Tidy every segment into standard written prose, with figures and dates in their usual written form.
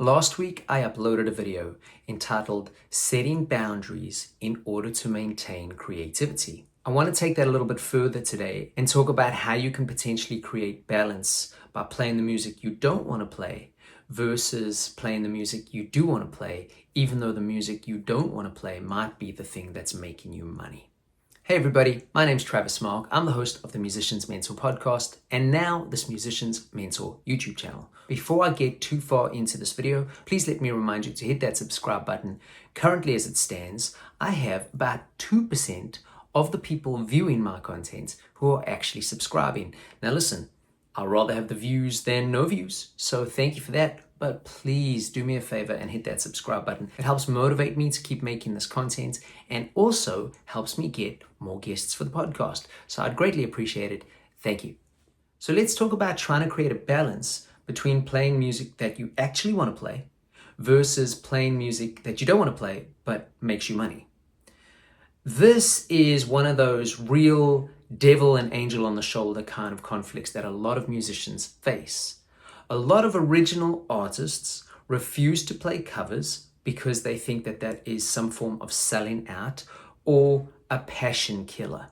Last week, I uploaded a video entitled Setting Boundaries in Order to Maintain Creativity. I want to take that a little bit further today and talk about how you can potentially create balance by playing the music you don't want to play versus playing the music you do want to play, even though the music you don't want to play might be the thing that's making you money. Hey everybody, my name's Travis Mark. I'm the host of the Musician's Mentor podcast and now this Musician's Mentor YouTube channel. Before I get too far into this video, please let me remind you to hit that subscribe button. Currently as it stands, I have about 2% of the people viewing my content who are actually subscribing. Now listen, I'd rather have the views than no views, so thank you for that. But please do me a favor and hit that subscribe button. It helps motivate me to keep making this content and also helps me get more guests for the podcast. So I'd greatly appreciate it. Thank you. So let's talk about trying to create a balance between playing music that you actually want to play versus playing music that you don't want to play but makes you money. This is one of those real devil and angel on the shoulder kind of conflicts that a lot of musicians face. A lot of original artists refuse to play covers because they think that that is some form of selling out or a passion killer.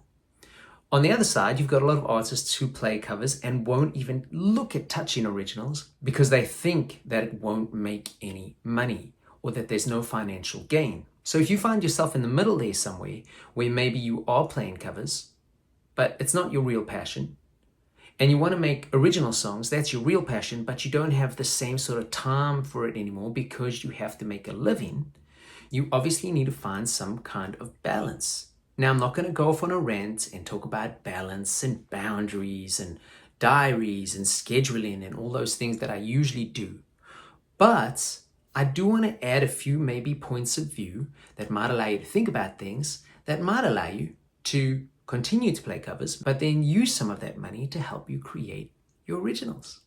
On the other side, you've got a lot of artists who play covers and won't even look at touching originals because they think that it won't make any money or that there's no financial gain. So if you find yourself in the middle there somewhere where maybe you are playing covers, but it's not your real passion, and you want to make original songs, that's your real passion, but you don't have the same sort of time for it anymore because you have to make a living, you obviously need to find some kind of balance. Now, I'm not going to go off on a rant and talk about balance and boundaries and diaries and scheduling and all those things that I usually do. But I do want to add a few maybe points of view that might allow you to think about things, that might allow you to continue to play covers, but then use some of that money to help you create your originals.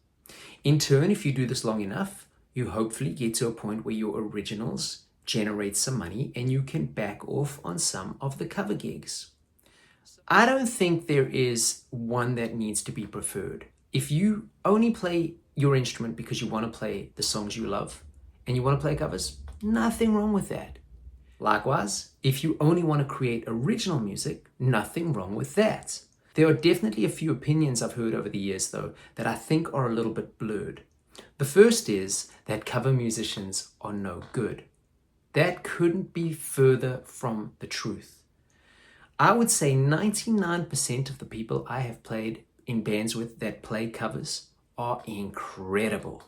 In turn, if you do this long enough, you hopefully get to a point where your originals generate some money and you can back off on some of the cover gigs. I don't think there is one that needs to be preferred. If you only play your instrument because you want to play the songs you love and you want to play covers, nothing wrong with that. Likewise, if you only want to create original music, nothing wrong with that. There are definitely a few opinions I've heard over the years, though, that I think are a little bit blurred. The first is that cover musicians are no good. That couldn't be further from the truth. I would say 99% of the people I have played in bands with that play covers are incredible.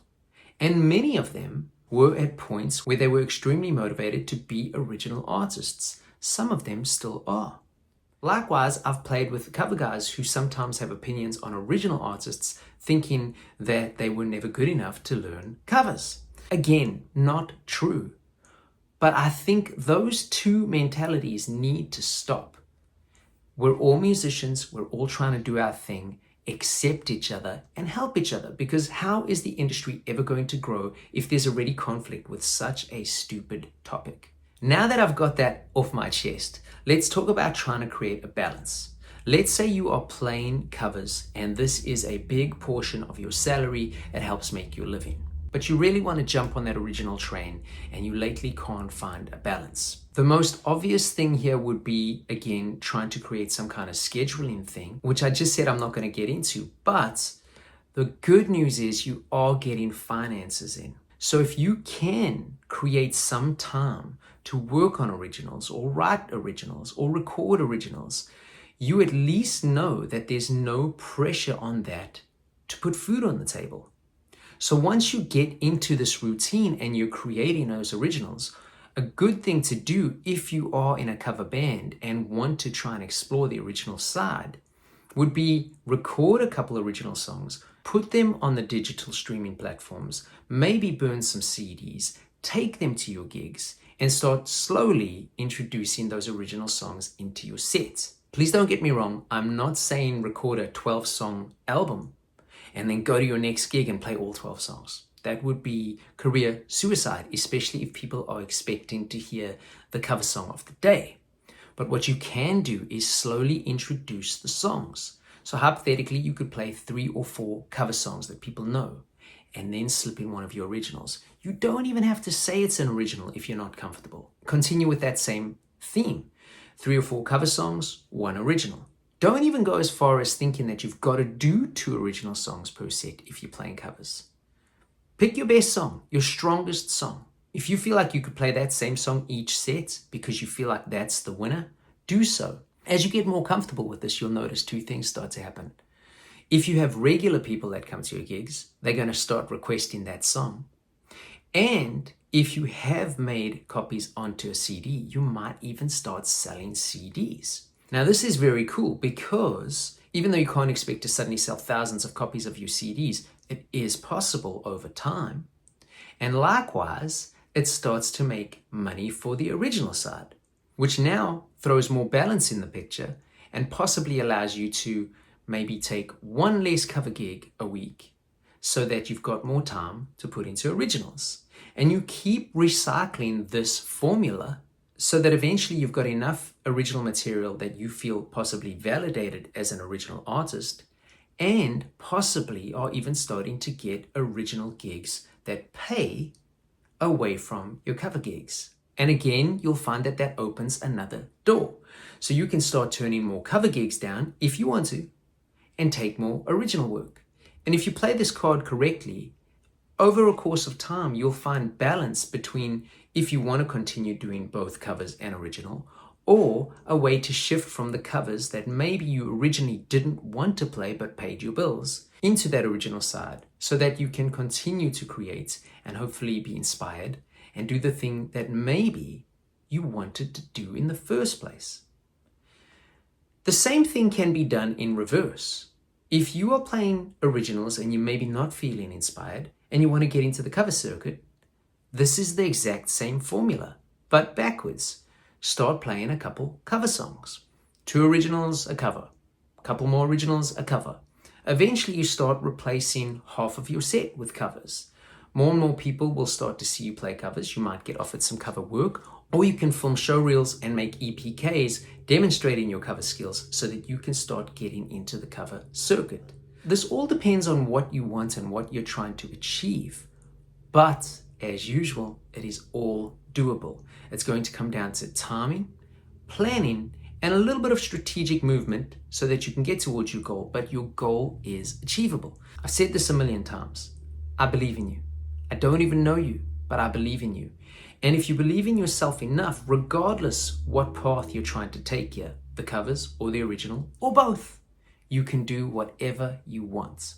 And many of them were at points where they were extremely motivated to be original artists. Some of them still are. Likewise, I've played with cover guys who sometimes have opinions on original artists, thinking that they were never good enough to learn covers. Again, not true. But I think those two mentalities need to stop. We're all musicians, we're all trying to do our thing, accept each other and help each other, because how is the industry ever going to grow if there's already conflict with such a stupid topic? Now that I've got that off my chest, let's talk about trying to create a balance. Let's say you are playing covers and this is a big portion of your salary that helps make your living. But you really want to jump on that original train and you lately can't find a balance. The most obvious thing here would be, again, trying to create some kind of scheduling thing, which I just said I'm not going to get into. But the good news is you are getting finances in. So if you can create some time to work on originals or write originals or record originals, you at least know that there's no pressure on that to put food on the table. So once you get into this routine and you're creating those originals, a good thing to do if you are in a cover band and want to try and explore the original side would be record a couple original songs, put them on the digital streaming platforms, maybe burn some CDs, take them to your gigs, and start slowly introducing those original songs into your set. Please don't get me wrong, I'm not saying record a 12-song album and then go to your next gig and play all 12 songs. That would be career suicide, especially if people are expecting to hear the cover song of the day. But what you can do is slowly introduce the songs. So hypothetically, you could play 3 or 4 cover songs that people know. and then slip in one of your originals. You don't even have to say it's an original if you're not comfortable. Continue with that same theme. 3 or 4 cover songs, 1 original. Don't even go as far as thinking that you've got to do 2 original songs per set if you're playing covers. Pick your best song, your strongest song. If you feel like you could play that same song each set because you feel like that's the winner, do so. As you get more comfortable with this, you'll notice 2 things start to happen. If you have regular people that come to your gigs, they're going to start requesting that song. And if you have made copies onto a CD, you might even start selling CDs. Now, this is very cool because even though you can't expect to suddenly sell thousands of copies of your CDs, it is possible over time. And likewise, it starts to make money for the original side, which now throws more balance in the picture and possibly allows you to maybe take 1 less cover gig a week so that you've got more time to put into originals. And you keep recycling this formula so that eventually you've got enough original material that you feel possibly validated as an original artist, and possibly are even starting to get original gigs that pay away from your cover gigs. And again, you'll find that that opens another door. So you can start turning more cover gigs down if you want to and take more original work. And if you play this card correctly, over a course of time, you'll find balance between if you want to continue doing both covers and original, or a way to shift from the covers that maybe you originally didn't want to play but paid your bills into that original side so that you can continue to create and hopefully be inspired and do the thing that maybe you wanted to do in the first place. The same thing can be done in reverse. If you are playing originals and you're maybe not feeling inspired and you want to get into the cover circuit, this is the exact same formula, but backwards. Start playing a couple cover songs. 2 originals, a cover. A couple more originals, a cover. Eventually you start replacing half of your set with covers. More and more people will start to see you play covers. You might get offered some cover work, or you can film show reels and make EPKs demonstrating your cover skills so that you can start getting into the cover circuit. This all depends on what you want and what you're trying to achieve. But as usual, it is all doable. It's going to come down to timing, planning, and a little bit of strategic movement so that you can get towards your goal, but your goal is achievable. I've said this a million times. I believe in you. I don't even know you, but I believe in you. And if you believe in yourself enough, regardless what path you're trying to take here, the covers or the original or both, you can do whatever you want.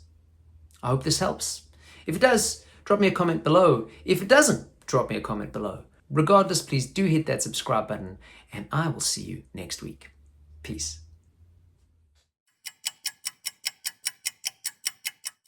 I hope this helps. If it does, drop me a comment below. If it doesn't, drop me a comment below. Regardless, please do hit that subscribe button, and I will see you next week. Peace.